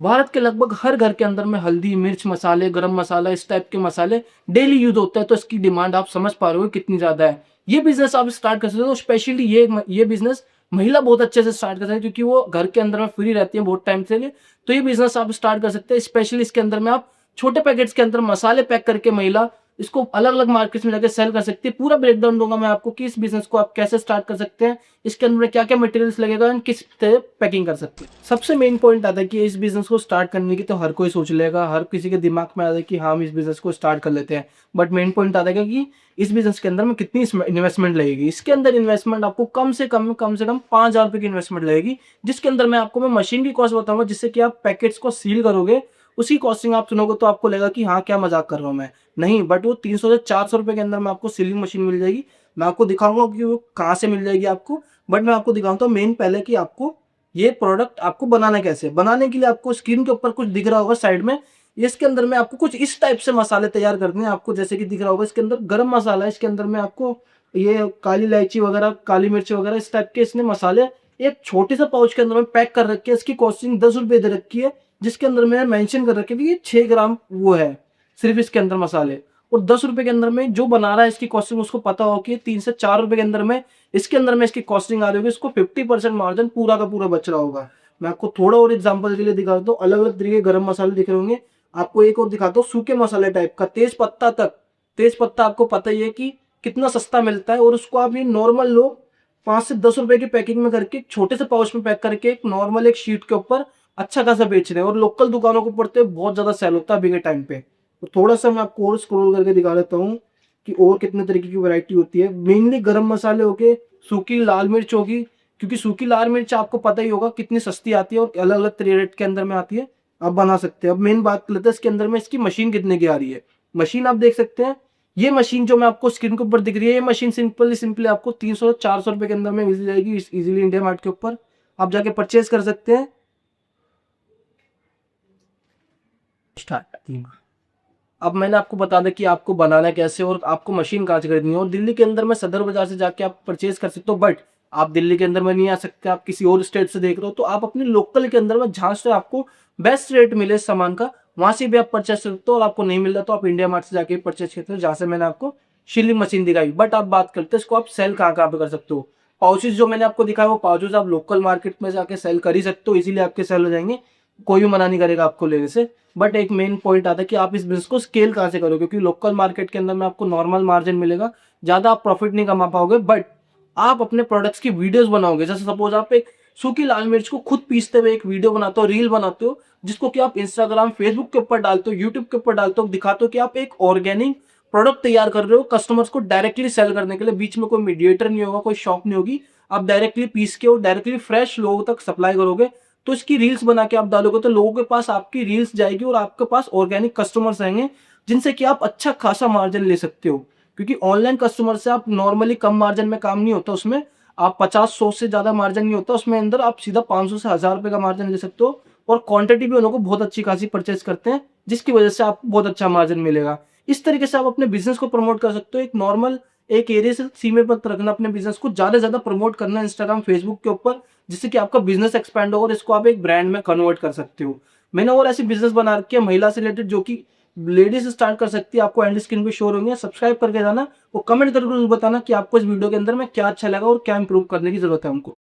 भारत के लगभग हर घर के अंदर में हल्दी, मिर्च मसाले, गरम मसाला इस टाइप के मसाले डेली यूज़ होता है, तो इसकी डिमांड आप समझ पा रहे हो कितनी ज़्यादा है। ये बिज़नेस आप स्टार्ट कर सकते हो, स्पेशली ये बिज़नेस महिला बहुत अच्छे से स्टार्ट कर सकती है क्योंकि वो घर के अंदर में फ्री रहती है बहुत टाइम से लिए। तो ये बिज़नेस आप स्टार्ट कर सकते हैं, स्पेशली इसके अंदर में आप छोटे पैकेट्स के अंदर मसाले पैक करके महिला इसको अलग-अलग मार्केट्स में जाके सेल कर सकती है। पूरा ब्रेकडाउन दूँगा मैं आपको कि इस बिज़नेस को आप कैसे स्टार्ट कर सकते हैं, इसके अंदर में क्या-क्या मटेरियल्स लगेगा एंड किस तरह पैकिंग कर सकते हैं। सबसे मेन पॉइंट आता है कि इस बिज़नेस को स्टार्ट करने की तो हर कोई सोच लेगा, हर किसी के दिमाग में आता है कि हाँ, हम इस बिज़नेस को स्टार्ट कर लेते हैं। बट मेन पॉइंट आता है कि इस बिज़नेस के अंदर में कितनी इन्वेस्टमेंट लगेगी। इसके अंदर इन्वेस्टमेंट आपको कम से कम ₹5000 की इन्वेस्टमेंट लगेगी, जिसके अंदर मैं मशीन की कॉस्ट बताऊँगा जिससे कि आप पैकेट्स को सील करोगे, उसी कॉस्टिंग आप सुनोगे तो आपको लगेगा कि हाँ, क्या मज़ाक कर रहा हूँ मैं। नहीं, बट वो 300 से ₹400 के अंदर में आपको सीलिंग मशीन मिल जाएगी। मैं आपको दिखाऊँगा कि वो कहाँ से मिल जाएगी आपको, बट मैं आपको दिखाता हूँ मेन पहले कि आपको ये प्रोडक्ट आपको बनाना कैसे है। बनाने के लिए आपको स्क्रीन के ऊपर कुछ दिख रहा होगा साइड में, इसके अंदर में आपको कुछ इस टाइप से मसाले तैयार करने हैं। आपको जैसे कि दिख रहा होगा इसके अंदर गरम मसाला है, इसके अंदर में आपको ये काली इलायची वगैरह, काली मिर्च वगैरह इस टाइप के इसने मसाले एक छोटे से पाउच के अंदर में पैक कर रखे हैं। इसकी कॉस्टिंग ₹10 दे रखी है, जिसके अंदर में मेंशन कर रखे हैं कि ये 6 ग्राम वो है, सिर्फ़ इसके अंदर मसाले। और ₹10 के अंदर में जो बना रहा है इसकी कॉस्टिंग उसको पता हो कि 3 से ₹4 के अंदर में इसके अंदर में इसकी कॉस्टिंग आ रही होगी, इसको 50% मार्जिन पूरा का पूरा बच रहा होगा। मैं आपको थोड़ा और एग्जांपल के लिए दिखाता हूँ, अलग-अलग तरीके के गरम मसाले दिख रहे होंगे। आपको एक और दिखाता हूँ सूखे मसाले टाइप का, तेज पत्ता तक। तेज पत्ता आपको पता ही है कि कितना सस्ता मिलता है और उसको आप ये नॉर्मल लोग 5 से ₹10 की पैकिंग में करके छोटे से पाउच में पैक करके एक नॉर्मल एक शीट के ऊपर अच्छा खासा बेच रहे हैं और लोकल दुकानों के ऊपर तो बहुत ज़्यादा सेल होता है अभी के टाइम पे। तो थोड़ा-सा मैं आपको और स्क्रॉल करके दिखा देता हूँ कि और कितने तरीके की वैरायटी होती है। मेनली गरम मसाले हो गए, सूखी लाल मिर्च होगी, क्योंकि सूखी लाल मिर्च आपको पता ही होगा कितनी सस्ती आती है और अलग-अलग रेट के अंदर में आती है, आप बना सकते हैं। अब मेन बात कर लेते हैं इसके अंदर में इसकी मशीन कितने की आ रही है। मशीन आप देख सकते हैं, ये मशीन जो मैं आपको स्क्रीन के ऊपर दिख रही है, ये मशीन सिंपली आपको 300-400 के अंदर में मिल जाएगी इज़िली इंडिया मार्ट के ऊपर। आप जाके परचेज़ कर सकते हैं। स्टार्ट। अब मैंने आपको बता दिया कि आपको बनाना कैसे और आपको मशीन कहाँ से खरीदनी है और दिल्ली के अंदर में सदर बाजार से जाके आप परचेज कर सकते हो। बट आप दिल्ली के अंदर में नहीं आ सकते, आप किसी और स्टेट से देख रहे हो तो आप अपने लोकल के अंदर में जहाँ से आपको बेस्ट रेट मिले इस सामान का, वहां से भी आप परचेज कर सकते हो। और आपको नहीं मिल रहा तो आप इंडिया मार्ट से जाके परचेज करते हो, जहाँ से मैंने आपको शिलिंग मशीन दिखाई। बट आप बात करते हैं इसको आप सेल कहाँ पे कर सकते हो। पाउचेज जो मैंने आपको दिखाया वो पाउचेज आप लोकल मार्केट में जाके सेल कर ही सकते हो, इजीली आपके सेल हो जाएंगे, कोई भी मना नहीं करेगा आपको लेने से। बट एक मेन पॉइंट आता है कि आप इस बिज़नेस को स्केल कहाँ से करोगे, क्योंकि लोकल मार्केट के अंदर में आपको नॉर्मल मार्जिन मिलेगा, ज़्यादा आप प्रॉफिट नहीं कमा पाओगे। बट आप अपने प्रोडक्ट्स की वीडियोस बनाओगे, जैसे सपोज आप एक सूखी लाल मिर्च को खुद पीसते हुए एक वीडियो बनाते हो, रील बनाते हो, जिसको कि आप इंस्टाग्राम फेसबुक के ऊपर डालते हो, यूट्यूब के ऊपर डालते हो, दिखाते हो कि आप एक ऑर्गेनिक प्रोडक्ट तैयार कर रहे हो कस्टमर्स को डायरेक्टली सेल करने के लिए। बीच में कोई मीडिएटर नहीं होगा, कोई शॉप नहीं होगी, आप डायरेक्टली पीस के और डायरेक्टली फ्रेश लोगों तक सप्लाई करोगे। तो इसकी रील्स बना के आप डालोगे तो लोगों के पास आपकी रील्स जाएगी और आपके पास ऑर्गेनिक कस्टमर्स आएंगे, जिनसे कि आप अच्छा खासा मार्जिन ले सकते हो। क्योंकि ऑनलाइन कस्टमर से आप नॉर्मली कम मार्जिन में काम नहीं होता, उसमें आप 50-100 से ज़्यादा मार्जिन नहीं होता, उसमें अंदर आप सीधा 500 से 1000 रुपये का मार्जिन ले सकते हो। और क्वांटिटी भी उन लोगों को बहुत अच्छी खासी परचेज करते हैं, जिसकी वजह से आपको बहुत अच्छा मार्जिन मिलेगा। इस तरीके से आप अपने बिजनेस को प्रमोट कर सकते हो। एक नॉर्मल एक एरिया से सीमित रखना अपने बिजनेस को, ज़्यादा से ज़्यादा प्रमोट करना इंस्टाग्राम फेसबुक के ऊपर, जिससे कि आपका बिजनेस एक्सपैंड होगा और इसको आप एक ब्रांड में कन्वर्ट कर सकते हो। मैंने और ऐसे बिजनेस बना रखे हैं महिला से रिलेटेड, जो कि लेडीज स्टार्ट कर सकती है, आपको एंड स्क्रीन पे शो होंगे। सब्सक्राइब करके जाना और कमेंट करके जरूर बताना कि आपको इस वीडियो के अंदर में क्या अच्छा लगा और क्या इंप्रूव करने की जरूरत है हमको।